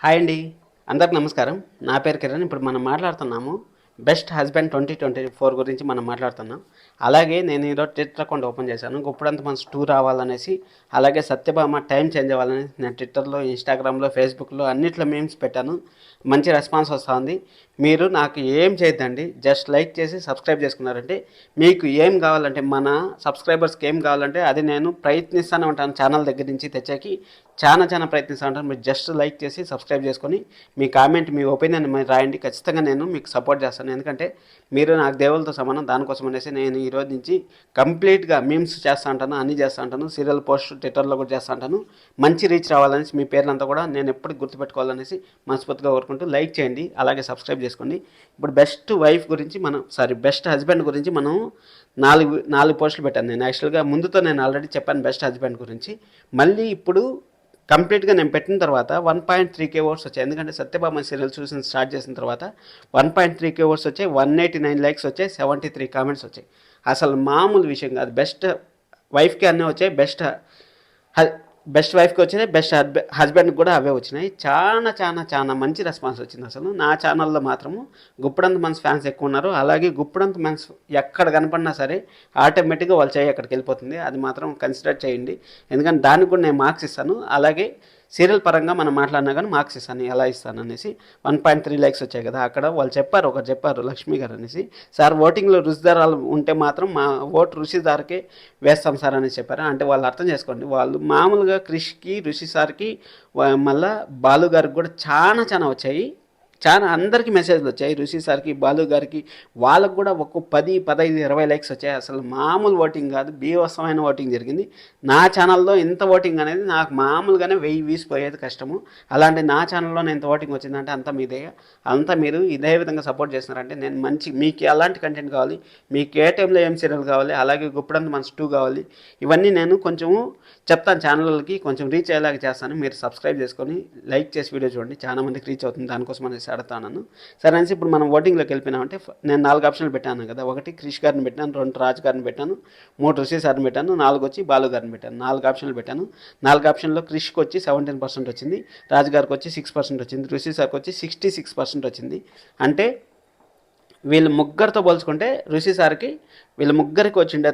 Hi అండి. అందరికి నమస్కారం. నా పేరు కిరణ్. ఇప్పుడు మనం మాట్లాడుతున్నాము బెస్ట్ హస్బెండ్ 2024 గురించి మనం మాట్లాడుతున్నాం. అలాగే నేను ఈరోజు ట్విట్టర్ అకౌంట్ ఓపెన్ చేశాను. గుప్పుడంత మనసు 2 రావాలనేసి, అలాగే సత్యభామ టైం చేంజ్ అవ్వాలని నేను ట్విట్టర్లో, ఇన్స్టాగ్రామ్లో, ఫేస్బుక్లో అన్నిట్లో మీమ్స్ పెట్టాను. మంచి రెస్పాన్స్ వస్తుంది. మీరు నాకు ఏం చేయొద్దండి, జస్ట్ లైక్ చేసి సబ్స్క్రైబ్ చేసుకున్నారంటే మీకు ఏం కావాలంటే, మన సబ్స్క్రైబర్స్కి ఏం కావాలంటే అది నేను ప్రయత్నిస్తూనే ఉంటాను. ఛానల్ దగ్గర నుంచి తెచ్చాకి చాలా ప్రయత్నిస్తూ ఉంటాను. మీరు జస్ట్ లైక్ చేసి సబ్స్క్రైబ్ చేసుకొని మీ కామెంట్, మీ ఒపీనియన్ మీరు రాయండి. ఖచ్చితంగా నేను మీకు సపోర్ట్ చేస్తాను. ఎందుకంటే మీరు నాకు దేవులతో సమానం. దానికోసం అనేసి నేను ఈరోజు నుంచి కంప్లీట్గా మీమ్స్ చేస్తూ ఉంటాను, అన్నీ చేస్తూ ఉంటాను. సీరియల్ పోస్ట్ ట్విట్టర్లో కూడా చేస్తూ ఉంటాను. మంచి రీచ్ రావాలనేసి, మీ పేర్లంతా కూడా నేను ఎప్పటికి గుర్తుపెట్టుకోవాలనేసి మనస్ఫూర్తిగా కోరుకుంటూ లైక్ చేయండి, అలాగే సబ్స్క్రైబ్ చేసుకోండి. ఇప్పుడు బెస్ట్ వైఫ్ గురించి బెస్ట్ హస్బెండ్ గురించి మనం నాలుగు పోస్టులు పెట్టాను. నేను యాక్చువల్గా ముందుతో నేను ఆల్రెడీ చెప్పాను బెస్ట్ హస్బెండ్ గురించి. మళ్ళీ ఇప్పుడు కంప్లీట్గా నేను పెట్టిన తర్వాత 1.3K ఓట్స్ వచ్చాయి. ఎందుకంటే సత్యభామ సీరియల్ చూసిన స్టార్ట్ చేసిన తర్వాత 1.3K ఓట్స్ వచ్చాయి, 189 లైక్స్ వచ్చాయి, 73 కామెంట్స్ వచ్చాయి. అసలు మామూలు విషయం కాదు. బెస్ట్ వైఫ్కి అన్నీ వచ్చాయి, బెస్ట్ వైఫ్కి వచ్చినాయి, బెస్ట్ హస్బెండ్కి కూడా అవే వచ్చినాయి. చాలా మంచి రెస్పాన్స్ వచ్చింది. అసలు నా ఛానల్లో మాత్రము గుప్పుడంత మనసు ఫ్యాన్స్ ఎక్కువ ఉన్నారు. అలాగే గుప్పుడంత మనసు ఎక్కడ కనపడినా సరే ఆటోమేటిక్గా వాళ్ళ చేయి అక్కడికి వెళ్ళిపోతుంది. అది మాత్రం కన్సిడర్ చేయండి. ఎందుకంటే దానికి కూడా నేను మార్క్స్ ఇస్తాను. అలాగే సీరియల్ పరంగా మనం మాట్లాడినా కానీ మార్క్స్ ఇస్తాను. ఎలా ఇస్తాను అనేసి 1.3 లైక్స్ వచ్చాయి కదా, అక్కడ వాళ్ళు ఒకరు చెప్పారు లక్ష్మి గారు అనేసి, సార్ ఓటింగ్లో రుచిదారాలు ఉంటే మాత్రం మా ఓటు రుచిదారకే వేస్తాం సార్ అని చెప్పారు. అంటే వాళ్ళు అర్థం చేసుకోండి, వాళ్ళు మామూలుగా క్రిష్కి, రుచి సార్కి, మళ్ళీ బాలు గారికి కూడా చాలా వచ్చాయి. అందరికీ మెసేజ్లు వచ్చాయి. ఋషి సార్కి, బాలు గారికి, వాళ్ళకు కూడా ఒక 10, 15, 20 లైక్స్ వచ్చాయి. అసలు మామూలు ఓటింగ్ కాదు, బీభత్సమైన ఓటింగ్ జరిగింది. నా ఛానల్లో ఇంత ఓటింగ్ అనేది నాకు మామూలుగానే 1000 వ్యూస్ పోయేది కష్టము. అలాంటి నా ఛానల్లోనే ఇంత ఓటింగ్ వచ్చిందంటే అంతా మీరు ఇదే విధంగా సపోర్ట్ చేస్తున్నారంటే నేను మీకు ఎలాంటి కంటెంట్ కావాలి, మీకు ఏ టైంలో ఏం సీరియల్ కావాలి, అలాగే గుప్పుడంత మనసు 2 కావాలి, ఇవన్నీ నేను కొంచెము చెప్తాను. ఛానల్కి కొంచెం రీచ్ అయ్యేలాగా చేస్తాను. మీరు సబ్స్క్రైబ్ చేసుకొని లైక్ చేసి వీడియో చూడండి. చాలా మందికి రీచ్ అవుతుంది. దానికోసం అనేసి అడుగుతాను. సరే అనేసి ఇప్పుడు మనం ఓటింగ్లోకి వెళ్ళిపోయినామంటే నేను 4 ఆప్షన్లు పెట్టాను కదా. 1 క్రిష్ గారిని పెట్టాను, 2 రాజు గారిని పెట్టాను, 3 ఋషి సార్ని పెట్టాను, 4 వచ్చి బాలు గారిని పెట్టాను. 4 ఆప్షన్లు పెట్టాను. 4 ఆప్షన్లో క్రిష్కి వచ్చి 17% వచ్చింది, రాజు గారికి వచ్చి 6% వచ్చింది, ఋషి సార్కి వచ్చి 66% వచ్చింది. అంటే వీళ్ళు ముగ్గురితో పోల్చుకుంటే ఋషి సార్కి, వీళ్ళ ముగ్గురికి వచ్చిండే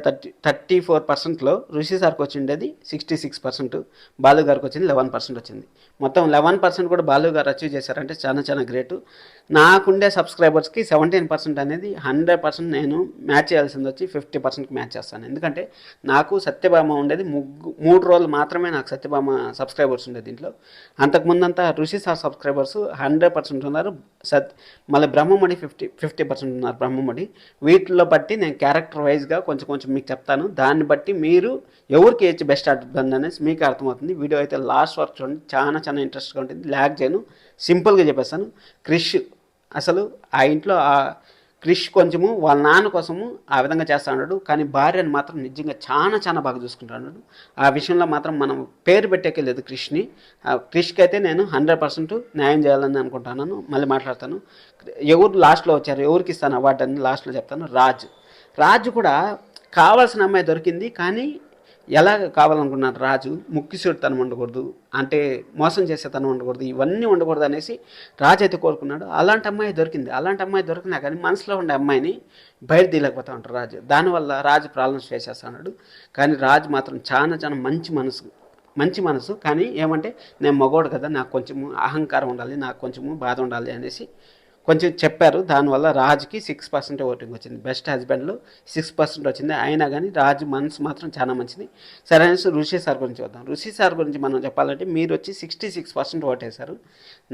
34%లో ఋషి సార్కి వచ్చిండేది 66%, బాలు గారికి వచ్చింది 11% వచ్చింది. మొత్తం 11% కూడా బాలు గారు అచీవ్ చేశారంటే చాలా గ్రేటు. నాకుండే సబ్స్క్రైబర్స్కి 17% అనేది 100% నేను మ్యాచ్ చేయాల్సింది వచ్చి 50%కి మ్యాచ్ చేస్తాను. ఎందుకంటే నాకు సత్యభామ ఉండేది 3 రోజులు మాత్రమే నాకు సత్యభామ సబ్స్క్రైబర్స్ ఉండేది దీంట్లో. అంతకుముందంతా ఋషి సార్ సబ్స్క్రైబర్స్ 100% ఉన్నారు. మళ్ళీ బ్రహ్మమణి 50% ఉన్నారు. బ్రహ్మమణి వీటిల్లో బట్టి నేను క్యారెక్టర్ వైజ్గా కొంచెం మీకు చెప్తాను. దాన్ని బట్టి మీరు ఎవరికి ఏచి బెస్ట్ హస్బెండ్ అనేసి మీకు అర్థమవుతుంది. వీడియో అయితే లాస్ట్ వరకు చూడండి. చాలా ఇంట్రెస్ట్గా ఉంటుంది. ల్యాగ్ చేయను, సింపుల్గా చెప్పేస్తాను. క్రిష్ అసలు ఆ ఇంట్లో క్రిష్ కొంచెము వాళ్ళ నాన్న కోసము ఆ విధంగా చేస్తూ ఉన్నాడు, కానీ భార్యను మాత్రం నిజంగా చాలా బాగా చూసుకుంటున్నాడు. ఆ విషయంలో మాత్రం మనం పేరు పెట్టేకే లేదు క్రిష్కి అయితే నేను 100% న్యాయం చేయాలని అనుకుంటున్నాను. మళ్ళీ మాట్లాడతాను. ఎవరు లాస్ట్లో వచ్చారు, ఎవరికి ఇస్తాను అవార్డు అని లాస్ట్లో చెప్తాను. రాజు కూడా కావాల్సిన అమ్మాయి దొరికింది, కానీ ఎలా కావాలనుకున్నాడు రాజు, ముక్కిసూడితనం ఉండకూడదు, అంటే మోసం చేసేతనం ఉండకూడదు, ఇవన్నీ ఉండకూడదు అనేసి రాజు అయితే కోరుకున్నాడు. అలాంటి అమ్మాయి దొరికింది. అలాంటి అమ్మాయి దొరికినా కానీ మనసులో ఉండే అమ్మాయిని బయట తీయలేకపోతూ ఉంటారు రాజు. దానివల్ల రాజు ప్రాబ్లమ్స్ ఫేస్ చేస్తున్నాడు. కానీ రాజు మాత్రం చాలా మంచి మనసు. కానీ ఏమంటే నేను మగోడు కదా, నాకు కొంచెము అహంకారం ఉండాలి, నాకు కొంచెము బాధ ఉండాలి అనేసి కొంచెం చెప్పారు. దానివల్ల రాజుకి 6% ఓటింగ్ వచ్చింది. బెస్ట్ హస్బెండ్లో 6% వచ్చింది. అయినా కానీ రాజు మనసు మాత్రం చాలా మంచిది. సరే అనేసి ఋషి సార్ గురించి వద్దాం. ఋషి సార్ గురించి మనం చెప్పాలంటే మీరు వచ్చి 66% ఓటేశారు.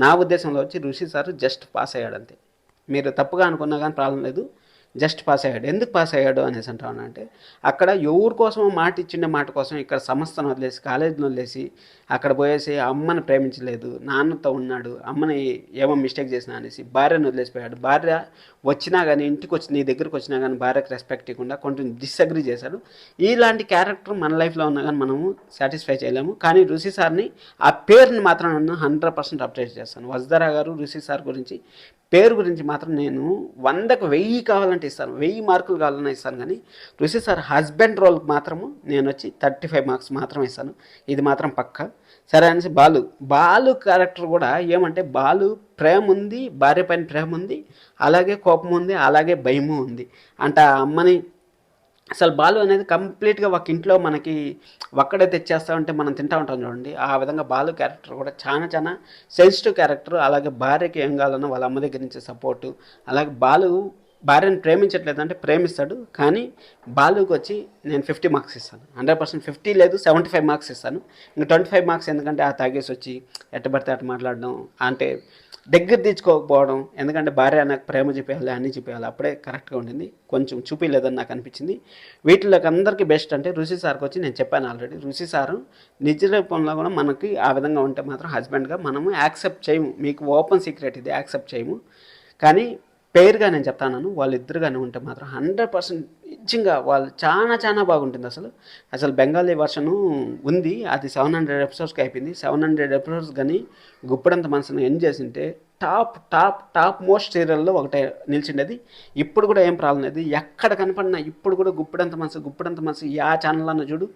నా ఉద్దేశంలో వచ్చి ఋషి సార్ జస్ట్ పాస్ అయ్యాడు అంతే. మీరు తప్పుగా అనుకున్నా కానీ ప్రాబ్లం లేదు, జస్ట్ పాస్ అయ్యాడు. ఎందుకు పాస్ అయ్యాడు అనేసి అంటానంటే, అక్కడ ఎవరి కోసమో మాట ఇచ్చిండే మాట కోసం ఇక్కడ సంస్థను వదిలేసి, కాలేజీని వదిలేసి అక్కడ పోయేసి అమ్మని ప్రేమించలేదు, నాన్నతో ఉన్నాడు, అమ్మని ఏమో మిస్టేక్ చేసినా అనేసి భార్యను వదిలేసిపోయాడు. భార్య వచ్చినా కానీ, ఇంటికి వచ్చి నీ దగ్గరికి వచ్చినా కానీ భార్యకు రెస్పెక్ట్ ఇవ్వకుండా కొంచెం డిస్అగ్రీ చేశాడు. ఇలాంటి క్యారెక్టర్ మన లైఫ్లో ఉన్నా కానీ మనము సాటిస్ఫై చేయలేము. కానీ ఋషి సార్ని ఆ పేరుని మాత్రం నన్ను 100% అప్డేట్ చేస్తాను. వజ్దరా గారు ఋషి సార్ గురించి పేరు గురించి మాత్రం నేను 100కు 1000 కావాలంటే ఇస్తాను, 1000 మార్కులు కావాలన్నా ఇస్తాను. కానీ ఋషి సార్ హస్బెండ్ రోల్కి మాత్రము నేను వచ్చి 35 మార్క్స్ మాత్రమే ఇస్తాను. ఇది మాత్రం పక్క. సరే అనేసి బాలు క్యారెక్టర్ కూడా ఏమంటే బాలు ప్రేమ ఉంది, భార్య పైన ప్రేమ ఉంది, అలాగే కోపం ఉంది, అలాగే భయము ఉంది. అంటే ఆ అమ్మని అసలు బాలు అనేది కంప్లీట్గా ఒక ఇంట్లో మనకి ఒక్కడే తెచ్చేస్తామంటే మనం తింటా ఉంటాం చూడండి, ఆ విధంగా బాలు క్యారెక్టర్ కూడా చాలా చాలా సెన్సిటివ్ క్యారెక్టర్. అలాగే భార్యకి ఏం కావాలన్నా వాళ్ళ అమ్మ దగ్గర నుంచి సపోర్టు. అలాగే బాలు భార్యను ప్రేమించట్లేదు అంటే ప్రేమిస్తాడు, కానీ బాలుకి వచ్చి నేను 50 మార్క్స్ ఇస్తాను, 100%. 50 లేదు 75 మార్క్స్ ఇస్తాను. ఇంకా 25 మార్క్స్ ఎందుకంటే ఆ తాగేసి వచ్చి ఎట్టబడితే అటు మాట్లాడడం, అంటే దగ్గర తీసుకోకపోవడం. ఎందుకంటే భార్య నాకు ప్రేమ చూపించాలి, అన్నీ చూపించాలి, అప్పుడే కరెక్ట్గా ఉండింది. కొంచెం చూపించలేదని నాకు అనిపించింది. వీటిలోకి అందరికీ బెస్ట్ అంటే ఋషి సార్కి వచ్చి నేను చెప్పాను ఆల్రెడీ. ఋషి సారు నిజ రూపంలో కూడా మనకి ఆ విధంగా ఉంటే మాత్రం హస్బెండ్గా మనము యాక్సెప్ట్ చేయము. మీకు ఓపెన్ సీక్రెట్ ఇది, యాక్సెప్ట్ చేయము. కానీ పేరుగా నేను చెప్తాను, వాళ్ళిద్దరుగానే ఉంటే మాత్రం 100% నిజంగా వాళ్ళు చాలా చాలా బాగుంటుంది. అసలు బెంగాలీ వర్షను ఉంది, అది 700 ఎపిసోడ్స్కి అయిపోయింది. 700 ఎపిసోడ్స్ కానీ గుప్పడంత మనసును ఎండ్ చేసింటే టాప్ మోస్ట్ సీరియల్లో ఒకటే నిలిచిండేది. ఇప్పుడు కూడా ఏం ప్రాబ్లం లేదు, ఎక్కడ కనపడినా ఇప్పుడు కూడా గుప్పడంత మనసు యా ఛానల్ అన్న చూడు,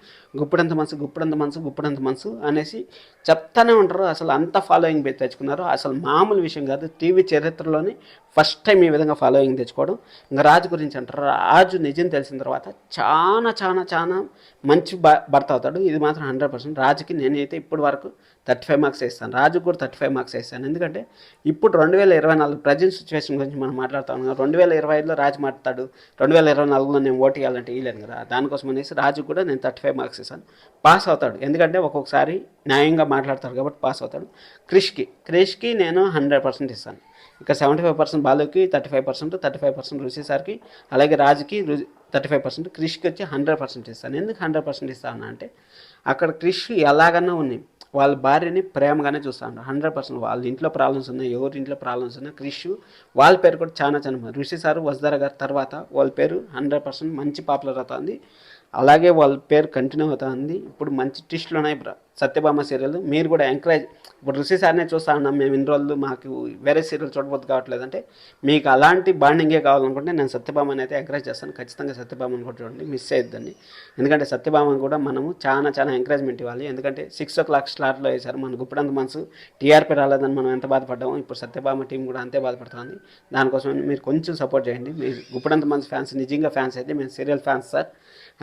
గుప్పడంత మనసు అనేసి చెప్తానే ఉంటారు. అసలు అంత ఫాలోయింగ్ తెచ్చుకున్నారు. అసలు మామూలు విషయం కాదు, టీవీ చరిత్రలోనే ఫస్ట్ టైం ఈ విధంగా ఫాలోయింగ్ తెచ్చుకోవడం. ఇంకా రాజు గురించి అంటారు, రాజు నిజం తెలిసిన తర్వాత చాలా మంచి భర్త అవుతాడు. ఇది మాత్రం 100%. రాజుకి నేనైతే ఇప్పటి వరకు 35 మార్క్స్ వేస్తాను, రాజుకు కూడా 35 మార్క్స్ వేస్తాను. ఎందుకంటే ఇప్పుడు 2024 ప్రజెంట్ సిచ్యువేషన్ గురించి మనం మాట్లాడుతా ఉన్నాం. 2025లో రాజు మాట్లాడతాడు, 2024లో నేను ఓటు వేయాలంటే వేయలేను కదా. దానికోసం అనేసి రాజుకు కూడా నేను 35 మార్క్స్ ఇస్తాను. పాస్ అవుతాడు, ఎందుకంటే ఒక్కొక్కసారి న్యాయంగా మాట్లాడతాడు కాబట్టి పాస్ అవుతాడు. క్రిష్కి నేను 100% ఇస్తాను. ఇక 75% బాలుకి, 35% ఋషి సార్కి, అలాగే రాజుకి 35%, క్రిష్కి వచ్చి 100% ఇస్తాను. ఎందుకు 100% ఇస్తాను అంటే అక్కడ క్రిష్ ఎలాగన్నా ఉన్నాయి, వాళ్ళ భార్యని ప్రేమగానే చూస్తాను. 100% వాళ్ళ ఇంట్లో ప్రాబ్లమ్స్ ఉన్నాయి, ఎవరి ఇంట్లో ప్రాబ్లమ్స్ ఉన్నాయి, క్రిష్ వాళ్ళ పేరు కూడా చాలా ఋషి సారు వసుధర గారి తర్వాత వాళ్ళ పేరు 100% మంచి పాపులర్ అవుతుంది. అలాగే వాళ్ళ పేరు కంటిన్యూ అవుతుంది. ఇప్పుడు మంచి ట్విస్ట్లు ఉన్నాయి. సత్యభామ సీరియల్ మీరు కూడా ఎంకరేజ్, ఇప్పుడు ఋషి సార్నే చూస్తా ఉన్నాం మేము ఇన్ని రోజులు, మాకు వేరే సీరియల్ చూడబోద్దు కావట్లేదు అంటే మీకు అలాంటి బాండింగే కావాలనుకుంటే నేను సత్యభామని అయితే ఎంకరేజ్ చేస్తాను. ఖచ్చితంగా సత్యభామని కూడా చూడండి, మిస్ అయ్యొద్దండి. ఎందుకంటే సత్యభామని కూడా మనము చాలా ఎంకరేజ్మెంట్ ఇవ్వాలి. ఎందుకంటే 6 o'clock స్లాట్లో వేశారు, మన గుప్పడంత మనసు టీఆర్పీ రాలేదని మనం ఎంత బాధపడ్డామో ఇప్పుడు సత్యభామ టీం కూడా అంతే బాధపడుతుంది. దానికోసం మీరు కొంచెం సపోర్ట్ చేయండి. మీరు గుప్పడంత మనసు ఫ్యాన్స్, నిజంగా ఫ్యాన్స్ అయితే మేము సీరియల్ ఫ్యాన్స్ సార్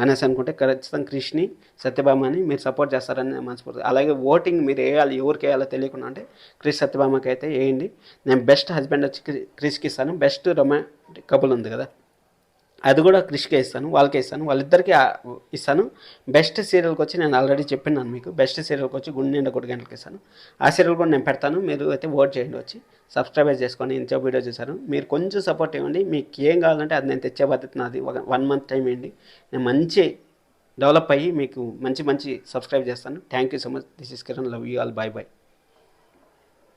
అనేసి అనుకుంటే ఖచ్చితంగా క్రిష్ని, సత్యభామని మీరు సపోర్ట్ చేస్తారని మనస్ఫూర్తి. అలాగే ఓటింగ్ మీరు వేయాలి, ఎవరికి వేయాలో తెలియకుండా అంటే క్రిష్ సత్యభామకి అయితే వేయండి. నేను బెస్ట్ హస్బెండ్ వచ్చి క్రిష్కి ఇస్తాను. బెస్ట్ రొమాంటిక్ కపుల్ ఉంది కదా, అది కూడా క్రిష్కే ఇస్తాను, వాళ్ళకే ఇస్తాను, వాళ్ళిద్దరికీ ఇస్తాను. బెస్ట్ సీరియల్కి వచ్చి నేను ఆల్రెడీ చెప్పినాను మీకు, బెస్ట్ సీరియల్కి వచ్చి గుండె నిండా 1 గంటలకి ఇస్తాను. ఆ సీరియల్ కూడా నేను పెడతాను, మీరు అయితే ఓట్ చేయండి. వచ్చి సబ్స్క్రైబ్ చేసుకొని ఇంత వీడియో చూసారు, మీరు కొంచెం సపోర్ట్ ఇవ్వండి. మీకు ఏం కావాలంటే అది నేను తెచ్చే బాధ్యత నాది. 1 month టైం ఇవ్వండి, నేను మంచి డెవలప్ అయ్యి మీకు మంచి సబ్స్క్రైబ్ చేస్తాను. Thank you so much. This is Kiran, love you all, by.